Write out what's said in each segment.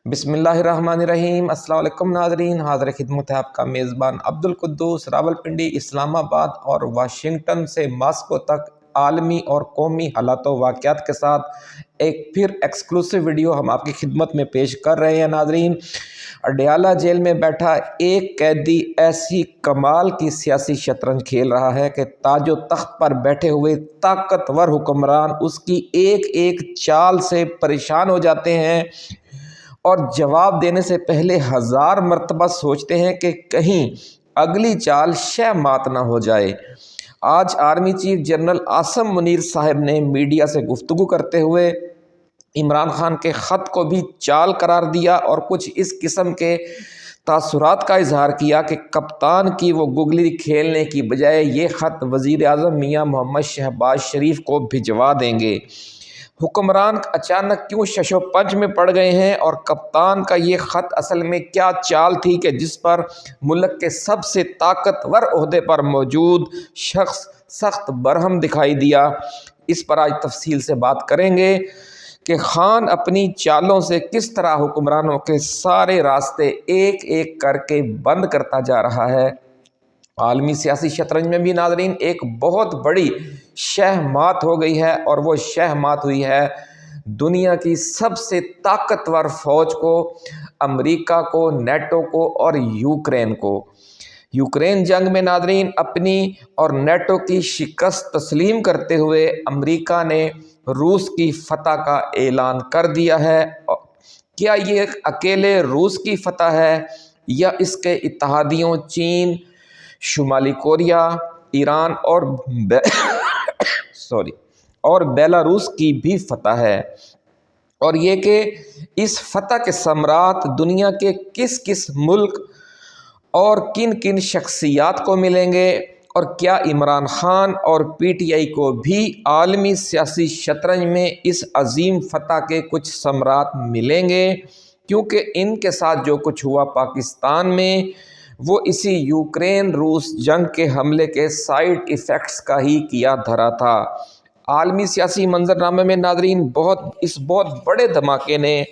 بسم اللہ الرحمن الرحیم۔ السلام علیکم ناظرین، حاضر خدمت ہے آپ کا میزبان عبدالقدوس، راولپنڈی، اسلام آباد اور واشنگٹن سے ماسکو تک عالمی اور قومی حالات و واقعات کے ساتھ ایک پھر ایکسکلوسیو ویڈیو ہم آپ کی خدمت میں پیش کر رہے ہیں ناظرین۔ اڈیالہ جیل میں بیٹھا ایک قیدی ایسی کمال کی سیاسی شطرنج کھیل رہا ہے کہ تاج و تخت پر بیٹھے ہوئے طاقتور حکمران اس کی ایک ایک چال سے پریشان ہو جاتے ہیں اور جواب دینے سے پہلے 1000 مرتبہ سوچتے ہیں کہ کہیں اگلی چال شہ مات نہ ہو جائے۔ آج army chief general Asim Munir صاحب نے میڈیا سے گفتگو کرتے ہوئے عمران خان کے خط کو بھی چال قرار دیا اور کچھ اس قسم کے تاثرات کا اظہار کیا کہ کپتان کی وہ گگلی کھیلنے کی بجائے یہ خط وزیر اعظم میاں محمد شہباز شریف کو بھجوا دیں گے۔ حکمران اچانک کیوں شش و پنج میں پڑ گئے ہیں اور کپتان کا یہ خط اصل میں کیا چال تھی کہ جس پر ملک کے سب سے طاقتور عہدے پر موجود شخص سخت برہم دکھائی دیا، اس پر آج تفصیل سے بات کریں گے کہ خان اپنی چالوں سے کس طرح حکمرانوں کے سارے راستے ایک ایک کر کے بند کرتا جا رہا ہے۔ عالمی سیاسی شطرنج میں بھی ناظرین ایک بہت بڑی شہ مات ہو گئی ہے اور وہ شہ مات ہوئی ہے دنیا کی سب سے طاقتور فوج کو، امریکہ کو، نیٹو کو اور یوکرین کو۔ یوکرین جنگ میں ناظرین اپنی اور نیٹو کی شکست تسلیم کرتے ہوئے امریکہ نے روس کی فتح کا اعلان کر دیا ہے۔ کیا یہ اکیلے روس کی فتح ہے یا اس کے اتحادیوں چین، شمالی کوریا، ایران اور بیلاروس کی بھی فتح ہے؟ اور یہ کہ اس فتح کے ثمرات دنیا کے کس کس ملک اور کن کن شخصیات کو ملیں گے، اور کیا عمران خان اور پی ٹی آئی کو بھی عالمی سیاسی شطرنج میں اس عظیم فتح کے کچھ ثمرات ملیں گے؟ کیونکہ ان کے ساتھ جو کچھ ہوا پاکستان میں وہ اسی یوکرین روس جنگ کے حملے کے سائیڈ ایفیکٹس کا ہی کیا دھرا تھا۔ عالمی سیاسی منظرنامے میں ناظرین اس بہت بڑے دھماکے نے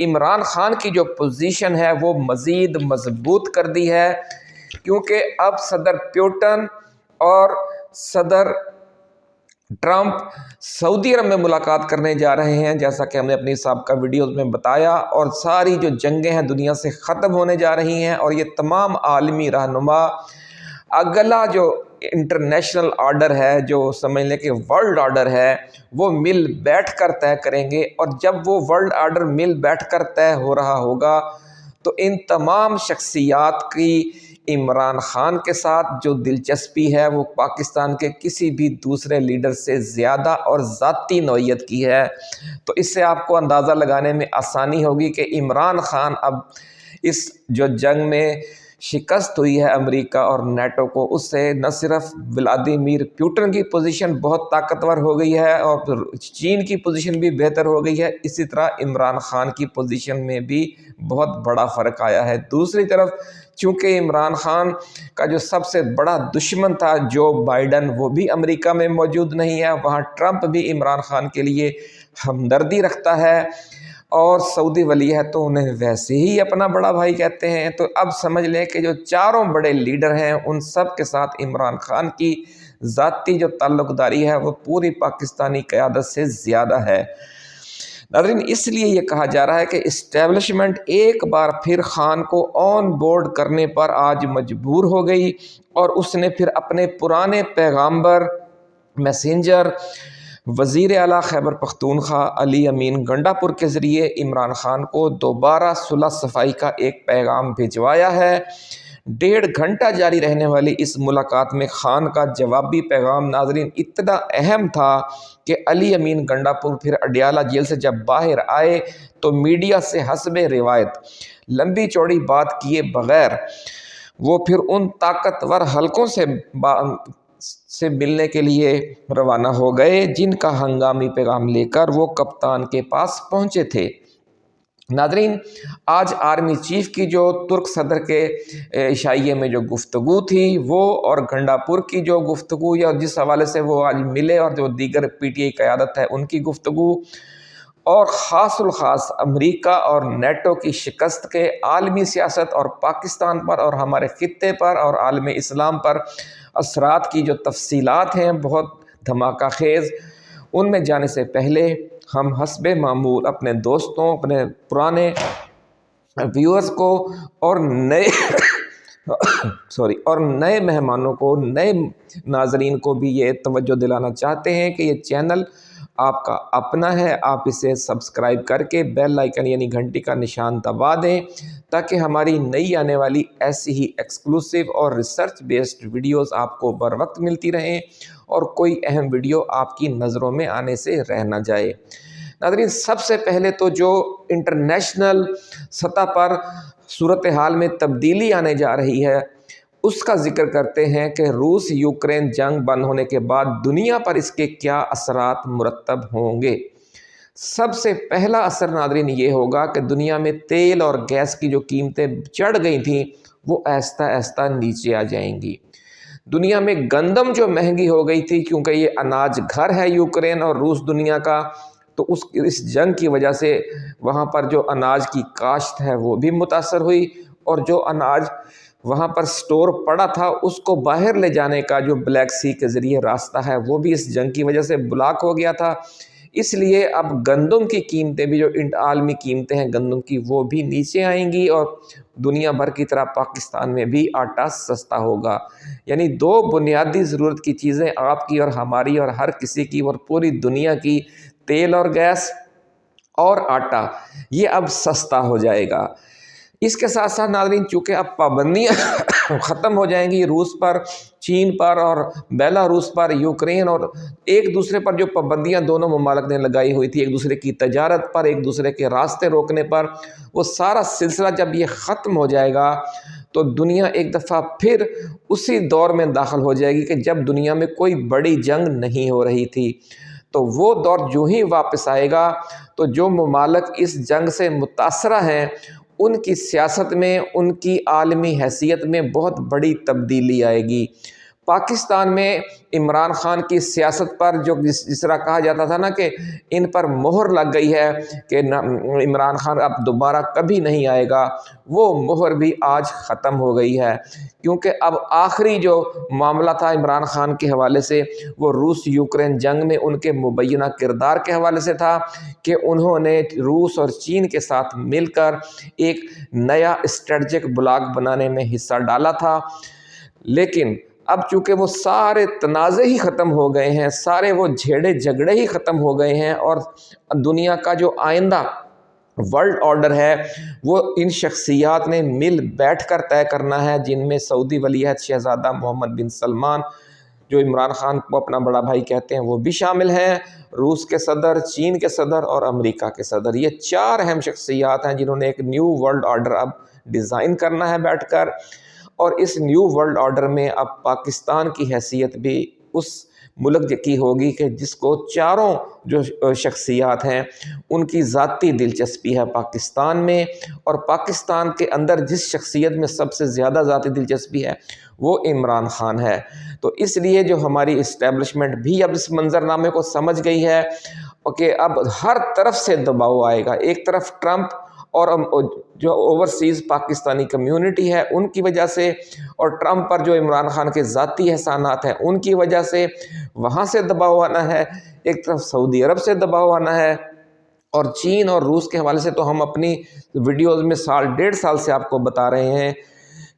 عمران خان کی جو پوزیشن ہے وہ مزید مضبوط کر دی ہے، کیونکہ اب صدر پوٹن اور صدر ٹرمپ سعودی عرب میں ملاقات کرنے جا رہے ہیں، جیسا کہ ہم نے اپنی سابقہ ویڈیوز میں بتایا، اور ساری جو جنگیں ہیں دنیا سے ختم ہونے جا رہی ہیں اور یہ تمام عالمی رہنما اگلا جو انٹرنیشنل آرڈر ہے، جو سمجھ لیں کہ ورلڈ آرڈر ہے، وہ مل بیٹھ کر طے کریں گے۔ اور جب وہ ورلڈ آرڈر مل بیٹھ کر طے ہو رہا ہوگا تو ان تمام شخصیات کی عمران خان کے ساتھ جو دلچسپی ہے وہ پاکستان کے کسی بھی دوسرے لیڈر سے زیادہ اور ذاتی نوعیت کی ہے۔ تو اس سے آپ کو اندازہ لگانے میں آسانی ہوگی کہ عمران خان اب اس جو جنگ میں شکست ہوئی ہے امریکہ اور نیٹو کو، اس سے نہ صرف ولادیمیر پوٹن کی پوزیشن بہت طاقتور ہو گئی ہے اور چین کی پوزیشن بھی بہتر ہو گئی ہے، اسی طرح عمران خان کی پوزیشن میں بھی بہت بڑا فرق آیا ہے۔ دوسری طرف چونکہ عمران خان کا جو سب سے بڑا دشمن تھا جو بائیڈن، وہ بھی امریکہ میں موجود نہیں ہے، وہاں ٹرمپ بھی عمران خان کے لیے ہمدردی رکھتا ہے اور سعودی ولی ہے تو انہیں ویسے ہی اپنا بڑا بھائی کہتے ہیں۔ تو اب سمجھ لیں کہ جو چاروں بڑے لیڈر ہیں ان سب کے ساتھ عمران خان کی ذاتی جو تعلق داری ہے وہ پوری پاکستانی قیادت سے زیادہ ہے۔ ناظرین اس لیے یہ کہا جا رہا ہے کہ اسٹیبلشمنٹ ایک بار پھر خان کو آن بورڈ کرنے پر آج مجبور ہو گئی اور اس نے پھر اپنے پرانے پیغامبر، میسنجر، وزیر اعلیٰ خیبر پختونخوا علی امین گنڈا پور کے ذریعے عمران خان کو دوبارہ صلح صفائی کا ایک پیغام بھجوایا ہے۔ 1.5 گھنٹہ جاری رہنے والی اس ملاقات میں خان کا جوابی پیغام ناظرین اتنا اہم تھا کہ علی امین گنڈا پور پھر اڈیالہ جیل سے جب باہر آئے تو میڈیا سے حسب روایت لمبی چوڑی بات کیے بغیر وہ پھر ان طاقتور حلقوں سے ملنے کے لیے روانہ ہو گئے جن کا ہنگامی پیغام لے کر وہ کپتان کے پاس پہنچے تھے۔ ناظرین آج آرمی چیف کی جو ترک صدر کے عشائیے میں جو گفتگو تھی وہ، اور گنڈا پور کی جو گفتگو یا جس حوالے سے وہ آج ملے، اور جو دیگر پی ٹی آئی قیادت ہے ان کی گفتگو، اور خاص الخاص امریکہ اور نیٹو کی شکست کے عالمی سیاست اور پاکستان پر اور ہمارے خطے پر اور عالم اسلام پر اثرات کی جو تفصیلات ہیں بہت دھماکہ خیز، ان میں جانے سے پہلے ہم حسب معمول اپنے دوستوں، اپنے پرانے ویورز کو اور نئے مہمانوں کو، نئے ناظرین کو بھی یہ توجہ دلانا چاہتے ہیں کہ یہ چینل آپ کا اپنا ہے، آپ اسے سبسکرائب کر کے بیل آئیکن یعنی گھنٹی کا نشان دبا دیں تاکہ ہماری نئی آنے والی ایسی ہی ایکسکلوسیو اور ریسرچ بیسڈ ویڈیوز آپ کو بر وقت ملتی رہیں اور کوئی اہم ویڈیو آپ کی نظروں میں آنے سے رہ نہ جائے۔ ناظرین، سب سے پہلے تو جو انٹرنیشنل سطح پر صورتحال میں تبدیلی آنے جا رہی ہے اس کا ذکر کرتے ہیں کہ روس یوکرین جنگ بند ہونے کے بعد دنیا پر اس کے کیا اثرات مرتب ہوں گے۔ سب سے پہلا اثر ناظرین یہ ہوگا کہ دنیا میں تیل اور گیس کی جو قیمتیں چڑھ گئی تھیں وہ آہستہ آہستہ نیچے آ جائیں گی۔ دنیا میں گندم جو مہنگی ہو گئی تھی، کیونکہ یہ اناج گھر ہے یوکرین اور روس دنیا کا، تو اس جنگ کی وجہ سے وہاں پر جو اناج کی کاشت ہے وہ بھی متاثر ہوئی، اور جو اناج وہاں پر سٹور پڑا تھا اس کو باہر لے جانے کا جو بلیک سی کے ذریعے راستہ ہے وہ بھی اس جنگ کی وجہ سے بلاک ہو گیا تھا۔ اس لیے اب گندم کی قیمتیں بھی جو عالمی قیمتیں ہیں گندم کی وہ بھی نیچے آئیں گی، اور دنیا بھر کی طرح پاکستان میں بھی آٹا سستا ہوگا۔ یعنی دو بنیادی ضرورت کی چیزیں آپ کی اور ہماری اور ہر کسی کی اور پوری دنیا کی، تیل اور گیس اور آٹا، یہ اب سستا ہو جائے گا۔ اس کے ساتھ ساتھ ناظرین، چونکہ اب پابندیاں ختم ہو جائیں گی روس پر، چین پر اور بیلاروس پر، یوکرین اور ایک دوسرے پر جو پابندیاں دونوں ممالک نے لگائی ہوئی تھی، ایک دوسرے کی تجارت پر، ایک دوسرے کے راستے روکنے پر، وہ سارا سلسلہ جب یہ ختم ہو جائے گا تو دنیا ایک دفعہ پھر اسی دور میں داخل ہو جائے گی کہ جب دنیا میں کوئی بڑی جنگ نہیں ہو رہی تھی۔ تو وہ دور جو ہی واپس آئے گا تو جو ممالک اس جنگ سے متاثرہ ہیں ان کی سیاست میں، ان کی عالمی حیثیت میں بہت بڑی تبدیلی آئے گی۔ پاکستان میں عمران خان کی سیاست پر جو جس طرح کہا جاتا تھا نا کہ ان پر مہر لگ گئی ہے کہ عمران خان اب دوبارہ کبھی نہیں آئے گا، وہ مہر بھی آج ختم ہو گئی ہے، کیونکہ اب آخری جو معاملہ تھا عمران خان کے حوالے سے وہ روس یوکرین جنگ میں ان کے مبینہ کردار کے حوالے سے تھا کہ انہوں نے روس اور چین کے ساتھ مل کر ایک نیا اسٹریٹجک بلاک بنانے میں حصہ ڈالا تھا۔ لیکن اب چونکہ وہ سارے تنازع ہی ختم ہو گئے ہیں، سارے وہ جھیڑے جھگڑے ہی ختم ہو گئے ہیں، اور دنیا کا جو آئندہ ورلڈ آرڈر ہے وہ ان شخصیات نے مل بیٹھ کر طے کرنا ہے، جن میں سعودی ولیعہد شہزادہ محمد بن سلمان، جو عمران خان کو اپنا بڑا بھائی کہتے ہیں، وہ بھی شامل ہیں، روس کے صدر، چین کے صدر اور امریکہ کے صدر۔ یہ چار اہم شخصیات ہیں جنہوں نے ایک نیو ورلڈ آرڈر اب ڈیزائن کرنا ہے بیٹھ کر، اور اس نیو ورلڈ آرڈر میں اب پاکستان کی حیثیت بھی اس ملک کی ہوگی کہ جس کو چاروں جو شخصیات ہیں ان کی ذاتی دلچسپی ہے پاکستان میں، اور پاکستان کے اندر جس شخصیت میں سب سے زیادہ ذاتی دلچسپی ہے وہ عمران خان ہے۔ تو اس لیے جو ہماری اسٹیبلشمنٹ بھی اب اس منظرنامے کو سمجھ گئی ہے کہ اب ہر طرف سے دباؤ آئے گا، ایک طرف ٹرمپ اور جو اوورسیز پاکستانی کمیونٹی ہے ان کی وجہ سے، اور ٹرمپ پر جو عمران خان کے ذاتی احسانات ہیں ان کی وجہ سے وہاں سے دباؤ آنا ہے، ایک طرف سعودی عرب سے دباؤ آنا ہے، اور چین اور روس کے حوالے سے تو ہم اپنی ویڈیوز میں سال ڈیڑھ سال سے آپ کو بتا رہے ہیں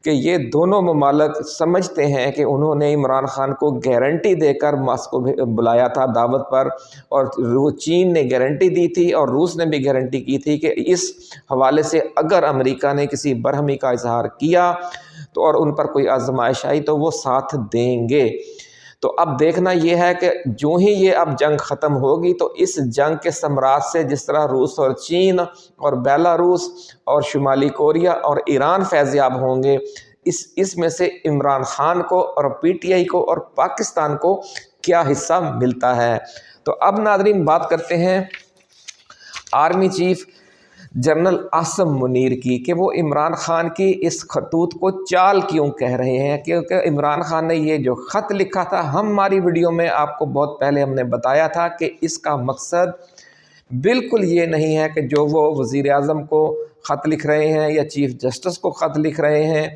کہ یہ دونوں ممالک سمجھتے ہیں کہ انہوں نے عمران خان کو گارنٹی دے کر ماسکو بلایا تھا دعوت پر، اور چین نے گارنٹی دی تھی اور روس نے بھی گارنٹی کی تھی کہ اس حوالے سے اگر امریکہ نے کسی برہمی کا اظہار کیا تو اور ان پر کوئی آزمائش آئی تو وہ ساتھ دیں گے۔ تو اب دیکھنا یہ ہے کہ جو ہی یہ اب جنگ ختم ہوگی تو اس جنگ کے ثمرات سے جس طرح روس اور چین اور بیلاروس اور شمالی کوریا اور ایران فیض یاب ہوں گے، اس میں سے عمران خان کو اور پی ٹی آئی کو اور پاکستان کو کیا حصہ ملتا ہے۔ تو اب ناظرین بات کرتے ہیں army chief general Asim Munir کی کہ وہ عمران خان کی اس خطوط کو چال کیوں کہہ رہے ہیں، کیونکہ عمران خان نے یہ جو خط لکھا تھا ہماری ویڈیو میں آپ کو بہت پہلے ہم نے بتایا تھا کہ اس کا مقصد بالکل یہ نہیں ہے کہ جو وہ وزیر اعظم کو خط لکھ رہے ہیں یا چیف جسٹس کو خط لکھ رہے ہیں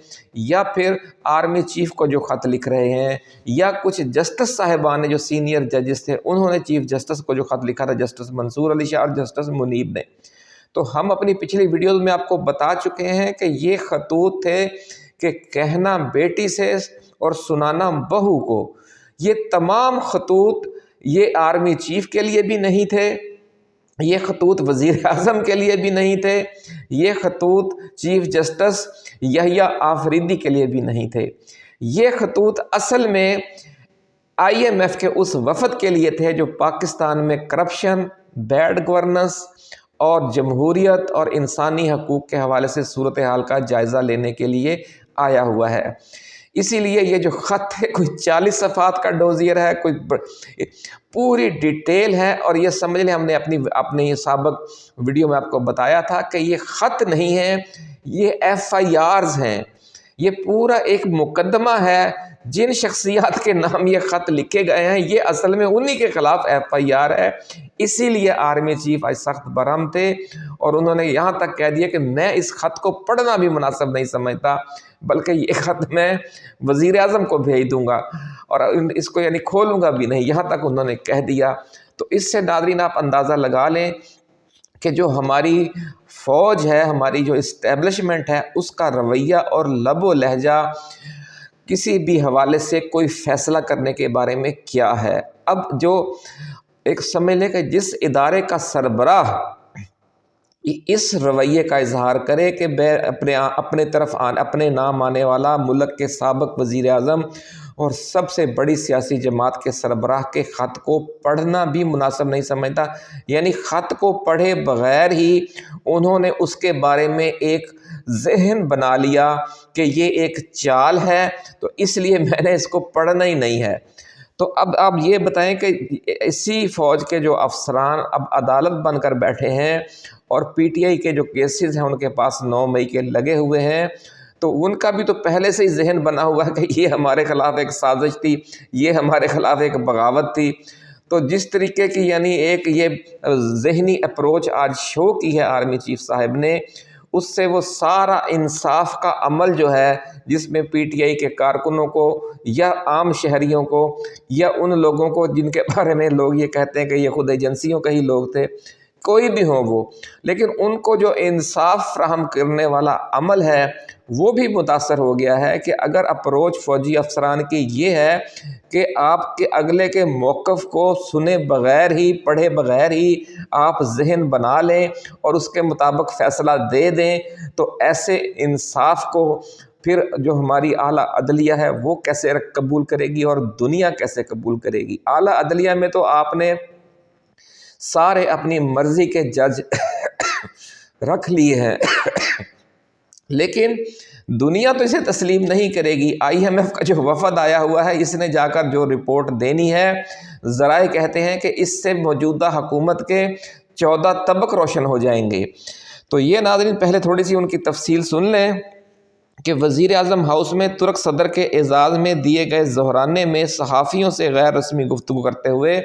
یا پھر آرمی چیف کو جو خط لکھ رہے ہیں یا کچھ جسٹس صاحبان نے جو سینئر ججز تھے انہوں نے چیف جسٹس کو جو خط لکھا تھا جسٹس منصور علی شاہ اور جسٹس منیب نے، تو ہم اپنی پچھلی ویڈیوز میں آپ کو بتا چکے ہیں کہ یہ خطوط تھے کہ کہنا بیٹی سے اور سنانا بہو کو، یہ تمام خطوط یہ آرمی چیف کے لیے بھی نہیں تھے، یہ خطوط وزیر اعظم کے لیے بھی نہیں تھے، یہ خطوط چیف جسٹس یحییٰ آفریدی کے لیے بھی نہیں تھے، یہ خطوط اصل میں IMF کے اس وفد کے لیے تھے جو پاکستان میں کرپشن، بیڈ گورننس اور جمہوریت اور انسانی حقوق کے حوالے سے صورتحال کا جائزہ لینے کے لیے آیا ہوا ہے۔ اسی لیے یہ جو خط ہے کوئی 40 صفحات کا ڈوزیر ہے، کوئی پوری ڈیٹیل ہے، اور یہ سمجھ لیں ہم نے اپنی سابق ویڈیو میں آپ کو بتایا تھا کہ یہ خط نہیں ہے، یہ FIRs ہیں، یہ پورا ایک مقدمہ ہے، جن شخصیات کے نام یہ خط لکھے گئے ہیں یہ اصل میں انہی کے خلاف FIR ہے۔ اسی لیے آرمی چیف آج سخت برہم تھے اور انہوں نے یہاں تک کہہ دیا کہ میں اس خط کو پڑھنا بھی مناسب نہیں سمجھتا، بلکہ یہ خط میں وزیر اعظم کو بھیج دوں گا اور اس کو یعنی کھولوں گا بھی نہیں، یہاں تک انہوں نے کہہ دیا۔ تو اس سے ناظرین آپ اندازہ لگا لیں کہ جو ہماری فوج ہے، ہماری جو اسٹیبلشمنٹ ہے، اس کا رویہ اور لب و لہجہ کسی بھی حوالے سے کوئی فیصلہ کرنے کے بارے میں کیا ہے۔ اب جو ایک سمجھ لیں کہ جس ادارے کا سربراہ اس رویے کا اظہار کرے کہ اپنے نام آنے والا ملک کے سابق وزیر اعظم اور سب سے بڑی سیاسی جماعت کے سربراہ کے خط کو پڑھنا بھی مناسب نہیں سمجھتا، یعنی خط کو پڑھے بغیر ہی انہوں نے اس کے بارے میں ایک ذہن بنا لیا کہ یہ ایک چال ہے، تو اس لیے میں نے اس کو پڑھنا ہی نہیں ہے۔ تو اب آپ یہ بتائیں کہ اسی فوج کے جو افسران اب عدالت بن کر بیٹھے ہیں اور PTI کے جو کیسز ہیں ان کے پاس 9 مئی کے لگے ہوئے ہیں، تو ان کا بھی تو پہلے سے ہی ذہن بنا ہوا ہے کہ یہ ہمارے خلاف ایک سازش تھی، یہ ہمارے خلاف ایک بغاوت تھی۔ تو جس طریقے کی یعنی ایک یہ ذہنی اپروچ آج شو کی ہے آرمی چیف صاحب نے، اس سے وہ سارا انصاف کا عمل جو ہے جس میں PTI کے کارکنوں کو یا عام شہریوں کو یا ان لوگوں کو جن کے بارے میں لوگ یہ کہتے ہیں کہ یہ خود ایجنسیوں کے ہی لوگ تھے، کوئی بھی ہوں وہ، لیکن ان کو جو انصاف فراہم کرنے والا عمل ہے وہ بھی متاثر ہو گیا ہے کہ اگر اپروچ فوجی افسران کی یہ ہے کہ آپ کے اگلے کے موقف کو سنے بغیر ہی پڑھے بغیر ہی آپ ذہن بنا لیں اور اس کے مطابق فیصلہ دے دیں، تو ایسے انصاف کو پھر جو ہماری اعلیٰ عدلیہ ہے وہ کیسے قبول کرے گی اور دنیا کیسے قبول کرے گی؟ اعلیٰ عدلیہ میں تو آپ نے سارے اپنی مرضی کے جج رکھ لیے ہیں، لیکن دنیا تو اسے تسلیم نہیں کرے گی۔ IMF کا جو وفد آیا ہوا ہے اس نے جا کر جو رپورٹ دینی ہے، ذرائع کہتے ہیں کہ اس سے موجودہ حکومت کے 14 طبق روشن ہو جائیں گے۔ تو یہ ناظرین پہلے تھوڑی سی ان کی تفصیل سن لیں کہ وزیر اعظم ہاؤس میں ترک صدر کے اعزاز میں دیے گئے ظہرانے میں صحافیوں سے غیر رسمی گفتگو کرتے ہوئے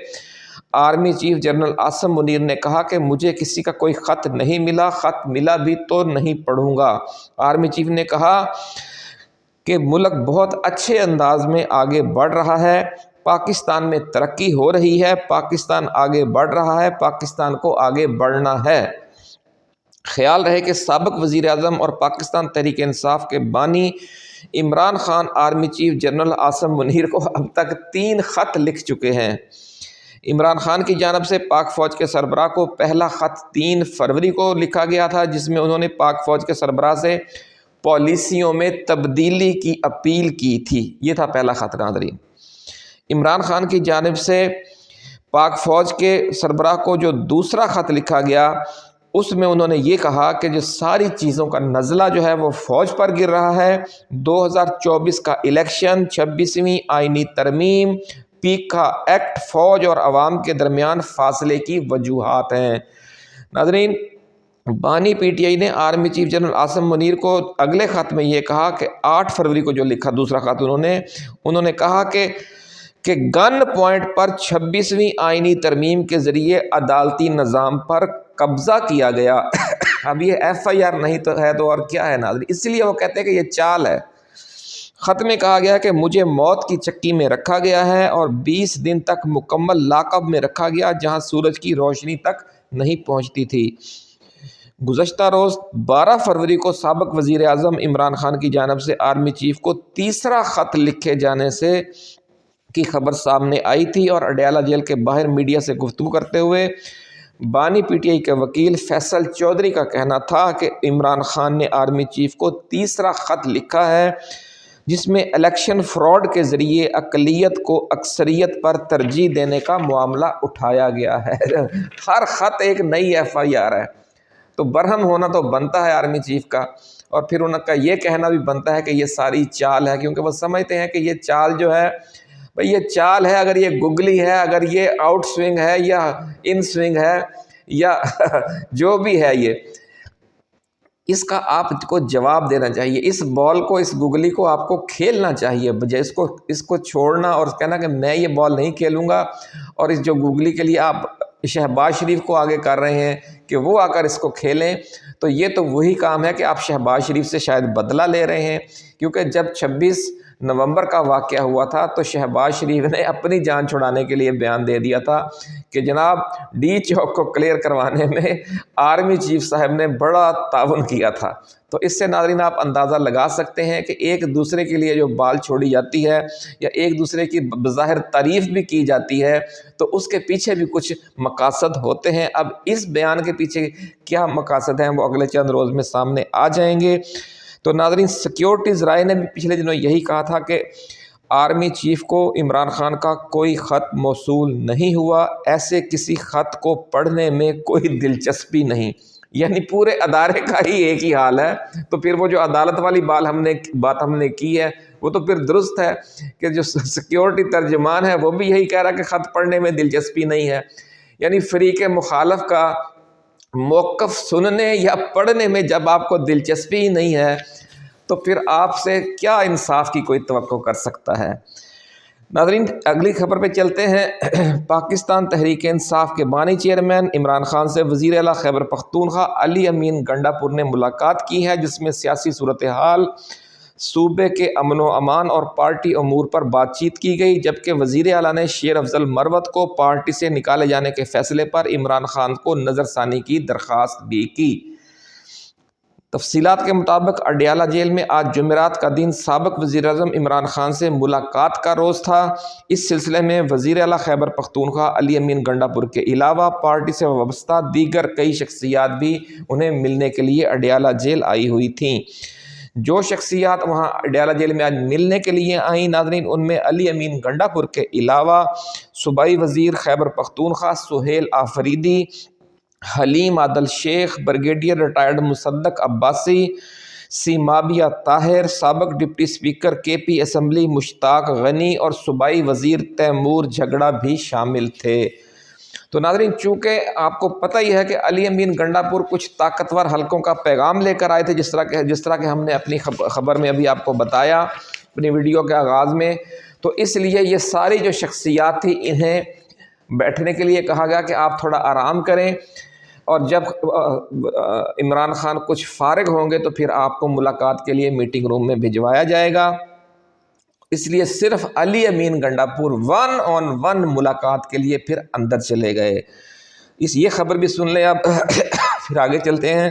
army chief general Asim Munir نے کہا کہ مجھے کسی کا کوئی خط نہیں ملا، خط ملا بھی تو نہیں پڑھوں گا۔ آرمی چیف نے کہا کہ ملک بہت اچھے انداز میں آگے بڑھ رہا ہے، پاکستان میں ترقی ہو رہی ہے، پاکستان آگے بڑھ رہا ہے، پاکستان کو آگے بڑھنا ہے۔ خیال رہے کہ سابق وزیر اعظم اور پاکستان تحریک انصاف کے بانی Imran Khan army chief general Asim Munir کو اب تک 3 خط لکھ چکے ہیں۔ عمران خان کی جانب سے پاک فوج کے سربراہ کو پہلا خط 3 فروری کو لکھا گیا تھا، جس میں انہوں نے پاک فوج کے سربراہ سے پالیسیوں میں تبدیلی کی اپیل کی تھی۔ یہ تھا پہلا خط ناظرین۔ عمران خان کی جانب سے پاک فوج کے سربراہ کو جو دوسرا خط لکھا گیا اس میں انہوں نے یہ کہا کہ جو ساری چیزوں کا نزلہ جو ہے وہ فوج پر گر رہا ہے، 2024 کا الیکشن، 26ویں آئینی ترمیم، پیکا ایکٹ، فوج اور عوام کے درمیان فاصلے کی وجوہات ہیں۔ ناظرین، بانی PTI نے army chief general Asim Munir کو اگلے خط میں یہ کہا کہ 8 فروری کو جو لکھا دوسرا خط انہوں نے کہا کہ کہ گن پوائنٹ پر 26ویں آئینی ترمیم کے ذریعے عدالتی نظام پر قبضہ کیا گیا۔ اب یہ FIR نہیں تو ہے تو اور کیا ہے ناظرین، اس لیے وہ کہتے ہیں کہ یہ چال ہے۔ خط میں کہا گیا کہ مجھے موت کی چکی میں رکھا گیا ہے اور 20 دن تک مکمل لاکب میں رکھا گیا جہاں سورج کی روشنی تک نہیں پہنچتی تھی۔ گزشتہ روز 12 فروری کو سابق وزیر اعظم عمران خان کی جانب سے آرمی چیف کو تیسرا خط لکھے جانے سے کی خبر سامنے آئی تھی، اور اڈیالہ جیل کے باہر میڈیا سے گفتگو کرتے ہوئے بانی PTI کے وکیل فیصل چودھری کا کہنا تھا کہ عمران خان نے آرمی چیف کو تیسرا خط لکھا ہے جس میں الیکشن فراڈ کے ذریعے اقلیت کو اکثریت پر ترجیح دینے کا معاملہ اٹھایا گیا ہے۔ ہر خط ایک نئی FIR ہے، تو برہم ہونا تو بنتا ہے آرمی چیف کا، اور پھر ان کا یہ کہنا بھی بنتا ہے کہ یہ ساری چال ہے، کیونکہ وہ سمجھتے ہیں کہ یہ چال جو ہے بھئی یہ چال ہے، اگر یہ گگلی ہے، اگر یہ آؤٹ سوئنگ ہے یا ان سوئنگ ہے یا جو بھی ہے، یہ اس کا آپ کو جواب دینا چاہیے، اس بال کو، اس گگلی کو آپ کو کھیلنا چاہیے، بجائے اس کو چھوڑنا اور کہنا کہ میں یہ بال نہیں کھیلوں گا، اور اس جو گگلی کے لیے آپ شہباز شریف کو آگے کر رہے ہیں کہ وہ آ کر اس کو کھیلیں، تو یہ تو وہی کام ہے کہ آپ شہباز شریف سے شاید بدلہ لے رہے ہیں، کیونکہ جب 26 نومبر کا واقعہ ہوا تھا تو شہباز شریف نے اپنی جان چھڑانے کے لیے بیان دے دیا تھا کہ جناب ڈی چوک کو کلیئر کروانے میں آرمی چیف صاحب نے بڑا تعاون کیا تھا۔ تو اس سے ناظرین آپ اندازہ لگا سکتے ہیں کہ ایک دوسرے کے لیے جو بال چھوڑی جاتی ہے یا ایک دوسرے کی بظاہر تعریف بھی کی جاتی ہے تو اس کے پیچھے بھی کچھ مقاصد ہوتے ہیں۔ اب اس بیان کے پیچھے کیا مقاصد ہیں وہ اگلے چند روز میں سامنے آ جائیں گے۔ تو ناظرین سیکیورٹی ذرائع نے بھی پچھلے دنوں یہی کہا تھا کہ آرمی چیف کو عمران خان کا کوئی خط موصول نہیں ہوا، ایسے کسی خط کو پڑھنے میں کوئی دلچسپی نہیں، یعنی پورے ادارے کا ہی ایک ہی حال ہے۔ تو پھر وہ جو عدالت والی بات ہم نے کی ہے وہ تو پھر درست ہے کہ جو سیکیورٹی ترجمان ہے وہ بھی یہی کہہ رہا کہ خط پڑھنے میں دلچسپی نہیں ہے، یعنی فریق مخالف کا موقف سننے یا پڑھنے میں جب آپ کو دلچسپی ہی نہیں ہے تو پھر آپ سے کیا انصاف کی کوئی توقع کر سکتا ہے۔ ناظرین اگلی خبر پہ چلتے ہیں۔ پاکستان تحریک انصاف کے بانی چیئرمین عمران خان سے وزیر اعلیٰ خیبر پختونخوا علی امین گنڈا پور نے ملاقات کی ہے، جس میں سیاسی صورتحال، صوبے کے امن و امان اور پارٹی امور پر بات چیت کی گئی، جبکہ وزیر اعلیٰ نے شیر افضل مروت کو پارٹی سے نکالے جانے کے فیصلے پر عمران خان کو نظر ثانی کی درخواست بھی کی۔ تفصیلات کے مطابق اڈیالہ جیل میں آج جمعرات کا دن سابق وزیر اعظم عمران خان سے ملاقات کا روز تھا۔ اس سلسلے میں وزیر اعلیٰ خیبر پختونخوا علی امین گنڈا پور کے علاوہ پارٹی سے وابستہ دیگر کئی شخصیات بھی انہیں ملنے کے لیے اڈیالہ جیل آئی ہوئی تھیں۔ جو شخصیات وہاں اڈیالہ جیل میں آج ملنے کے لیے آئیں ناظرین، ان میں علی امین گنڈا پور کے علاوہ صوبائی وزیر خیبر پختونخوا سہیل آفریدی، حلیم عادل شیخ، بریگیڈیئر ریٹائرڈ مصدق عباسی، سیمابیہ طاہر، سابق ڈپٹی اسپیکر KP اسمبلی مشتاق غنی اور صوبائی وزیر تیمور جھگڑا بھی شامل تھے۔ تو ناظرین چونکہ آپ کو پتہ ہی ہے کہ علی امین گنڈا پور کچھ طاقتور حلقوں کا پیغام لے کر آئے تھے، جس طرح کہ ہم نے اپنی خبر میں ابھی آپ کو بتایا اپنی ویڈیو کے آغاز میں، تو اس لیے یہ ساری جو شخصیات تھی انہیں بیٹھنے کے لیے کہا گیا کہ آپ تھوڑا آرام کریں، اور جب عمران خان کچھ فارغ ہوں گے تو پھر آپ کو ملاقات کے لیے میٹنگ روم میں بھجوایا جائے گا۔ اس لیے صرف علی امین گنڈا پور 1-on-1 ملاقات کے لیے پھر اندر چلے گئے۔ یہ خبر بھی سن لیں اب پھر آگے چلتے ہیں۔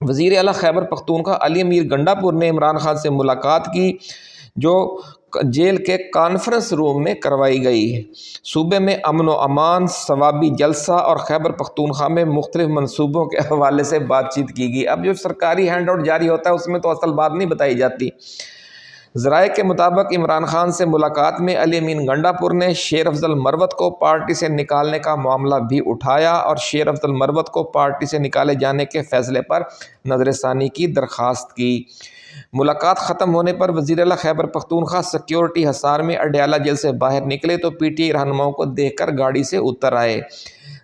وزیر اعلیٰ خیبر پختونخوا علی امین گنڈا پور نے عمران خان سے ملاقات کی جو جیل کے کانفرنس روم میں کروائی گئی ہے۔ صوبے میں امن و امان، ثوابی جلسہ اور خیبر پختونخوا میں مختلف منصوبوں کے حوالے سے بات چیت کی گئی۔ اب جو سرکاری ہینڈ آؤٹ جاری ہوتا ہے اس میں تو اصل بات نہیں بتائی جاتی۔ ذرائع کے مطابق عمران خان سے ملاقات میں علی امین گنڈا پور نے شیر افضل مروت کو پارٹی سے نکالنے کا معاملہ بھی اٹھایا اور شیر افضل مروت کو پارٹی سے نکالے جانے کے فیصلے پر نظر ثانی کی درخواست کی۔ ملاقات ختم ہونے پر وزیر اعلیٰ خیبر پختونخوا سیکیورٹی حصار میں اڈیالہ جیل سے باہر نکلے تو PTI رہنماؤں کو دیکھ کر گاڑی سے اتر آئے۔